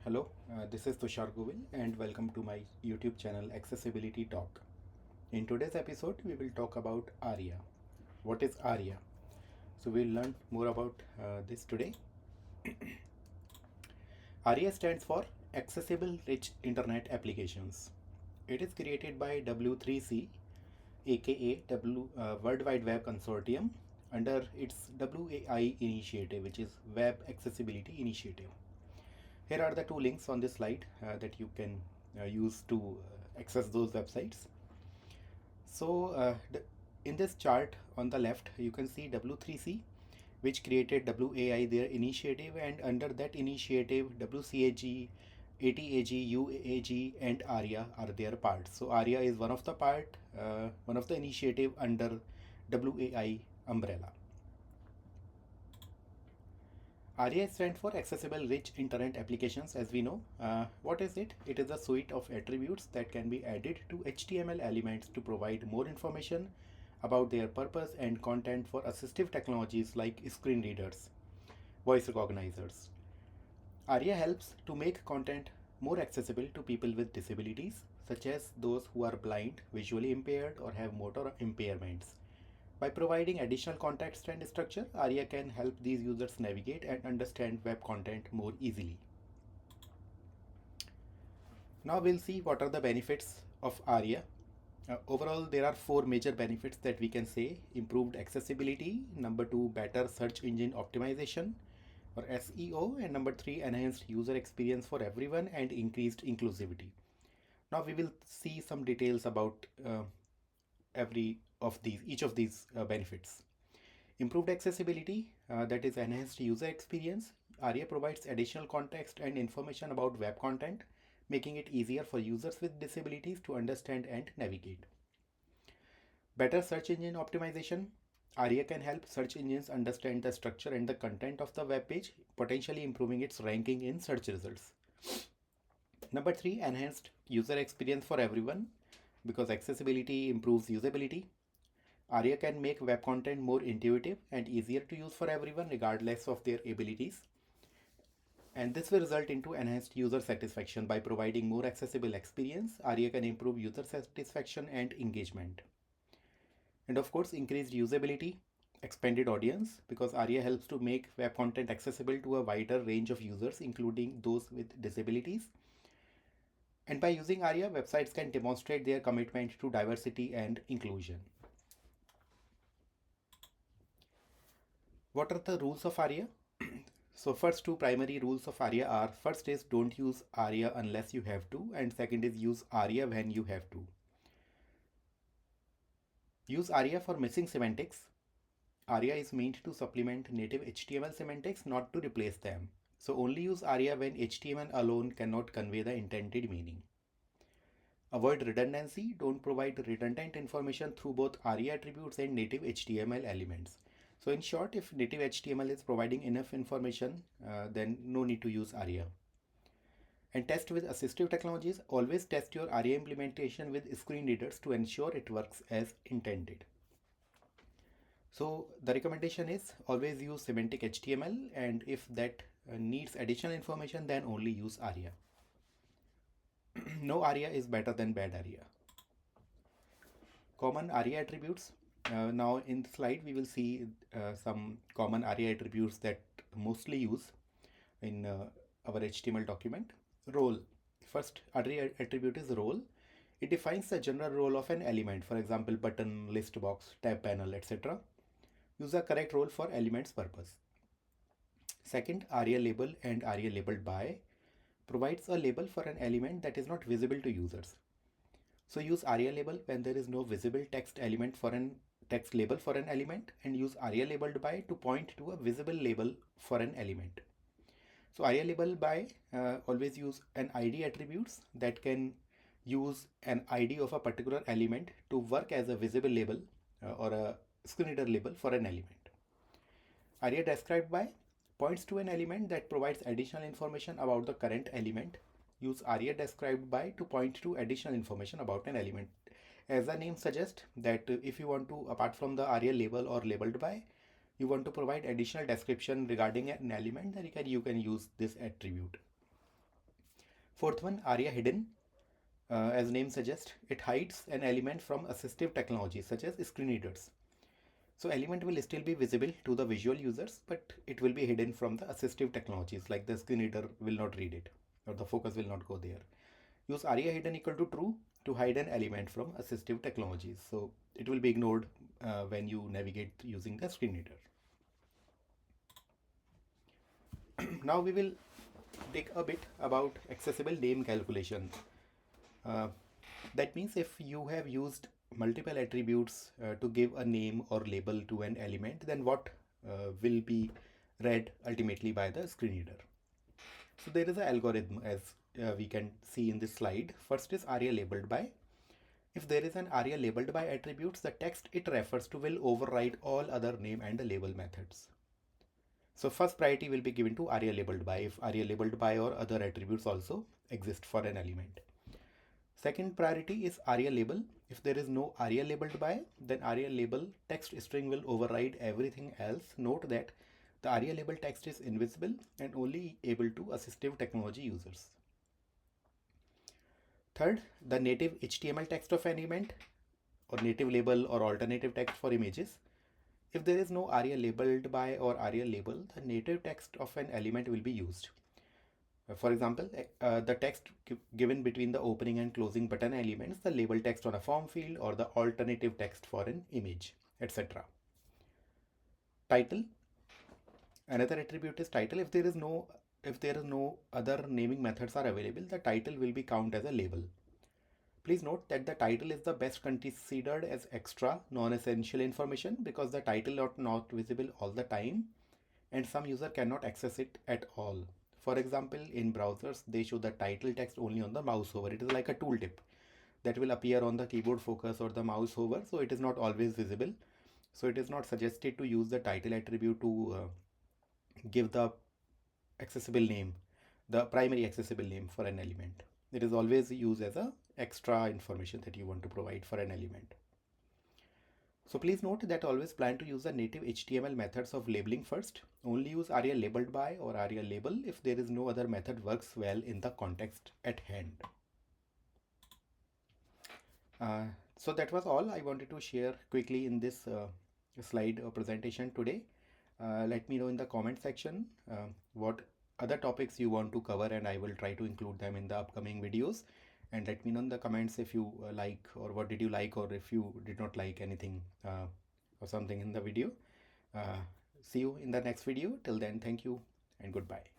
Hello, this is Tushar Govil and welcome to my YouTube channel Accessibility Talk. In today's episode, we will talk about ARIA. What is ARIA? So we'll learn more about this today. ARIA stands for Accessible Rich Internet Applications. It is created by W3C, aka World Wide Web Consortium, under its WAI initiative, which is Web Accessibility Initiative. Here are the two links on this slide that you can use to access those websites. So in this chart on the left, you can see W3C, which created WAI, their initiative, and under that initiative, WCAG, ATAG, UAG, and ARIA are their parts. So ARIA is one of the initiative under WAI umbrella. ARIA stands for Accessible Rich Internet Applications, as we know. What is it? It is a suite of attributes that can be added to HTML elements to provide more information about their purpose and content for assistive technologies like screen readers, voice recognizers. ARIA helps to make content more accessible to people with disabilities, such as those who are blind, visually impaired, or have motor impairments. By providing additional context and structure, ARIA can help these users navigate and understand web content more easily. Now we'll see what are the benefits of ARIA. Overall, there are four major benefits that we can say: improved accessibility, number two, better search engine optimization or SEO, and number three, enhanced user experience for everyone and increased inclusivity. Now we will see some details about each of these benefits. Improved accessibility, that is enhanced user experience. ARIA provides additional context and information about web content, making it easier for users with disabilities to understand and navigate. Better search engine optimization. ARIA can help search engines understand the structure and the content of the web page, potentially improving its ranking in search results. Number three, enhanced user experience for everyone. Because accessibility improves usability, ARIA can make web content more intuitive and easier to use for everyone regardless of their abilities. And this will result into enhanced user satisfaction. By providing more accessible experience, ARIA can improve user satisfaction and engagement. And of course, increased usability, expanded audience, because ARIA helps to make web content accessible to a wider range of users, including those with disabilities. And by using ARIA, websites can demonstrate their commitment to diversity and inclusion. What are the rules of ARIA? So first two primary rules of ARIA are: first is don't use ARIA unless you have to, and second is use ARIA when you have to. Use ARIA for missing semantics. ARIA is meant to supplement native HTML semantics, not to replace them. So only use ARIA when HTML alone cannot convey the intended meaning. Avoid redundancy. Don't provide redundant information through both ARIA attributes and native HTML elements. So in short, if native HTML is providing enough information, then no need to use ARIA. And test with assistive technologies. Always test your ARIA implementation with screen readers to ensure it works as intended. So the recommendation is always use semantic HTML, and if that needs additional information, then only use ARIA. No ARIA is better than bad ARIA. Common ARIA attributes. Now in the slide we will see some common ARIA attributes that mostly use in our HTML document. Role. First ARIA attribute is role. It defines the general role of an element, for example button, list box, tab panel, etc. Use a correct role for element's purpose. Second, ARIA label and ARIA labeled by provides a label for an element that is not visible to users. So use ARIA label when there is no visible text label for an element, and use ARIA labeled by to point to a visible label for an element. So ARIA label by always use an ID attributes that can use an ID of a particular element to work as a visible label or a screen reader label for an element. ARIA described by points to an element that provides additional information about the current element. Use ARIA described by to point to additional information about an element. As the name suggests, that if you want to, apart from the ARIA label or labeled by, you want to provide additional description regarding an element, then you can use this attribute. Fourth one, ARIA hidden. As name suggests, it hides an element from assistive technologies such as screen readers. So element will still be visible to the visual users, but it will be hidden from the assistive technologies, like the screen reader will not read it or the focus will not go there. Use ARIA hidden equal to true to hide an element from assistive technologies. So it will be ignored when you navigate using the screen reader. Now we will take a bit about accessible name calculation. Uh, that means if you have used multiple attributes to give a name or label to an element, then what will be read ultimately by the screen reader. So there is an algorithm as we can see in this slide. First is ARIA labeled by. If there is an ARIA labeled by attributes, the text it refers to will override all other name and the label methods. So first priority will be given to ARIA labeled by if ARIA labeled by or other attributes also exist for an element. Second priority is ARIA label. If there is no ARIA labeled by, then ARIA label text string will override everything else. Note that the ARIA label text is invisible and only able to assistive technology users. Third, the native HTML text of an element or native label or alternative text for images. If there is no ARIA labeled by or ARIA label, the native text of an element will be used. For example, the text given between the opening and closing button elements, the label text on a form field or the alternative text for an image, etc. Title. Another attribute is title. If there is no other naming methods are available, the title will be counted as a label. Please note that the title is the best considered as extra non-essential information because the title is not visible all the time and some user cannot access it at all. For example, in browsers, they show the title text only on the mouse over. It is like a tooltip that will appear on the keyboard focus or the mouse over, so it is not always visible. So it is not suggested to use the title attribute to give the accessible name, the primary accessible name for an element. It is always used as a extra information that you want to provide for an element. So please note that always plan to use the native HTML methods of labeling first. Only use ARIA labeled by or ARIA label if there is no other method works well in the context at hand. So that was all I wanted to share quickly in this slide or presentation today. Let me know in the comment section what other topics you want to cover and I will try to include them in the upcoming videos. And let me know in the comments if you like or what did you like or if you did not like anything or something in the video. See you in the next video. Till then, thank you and goodbye.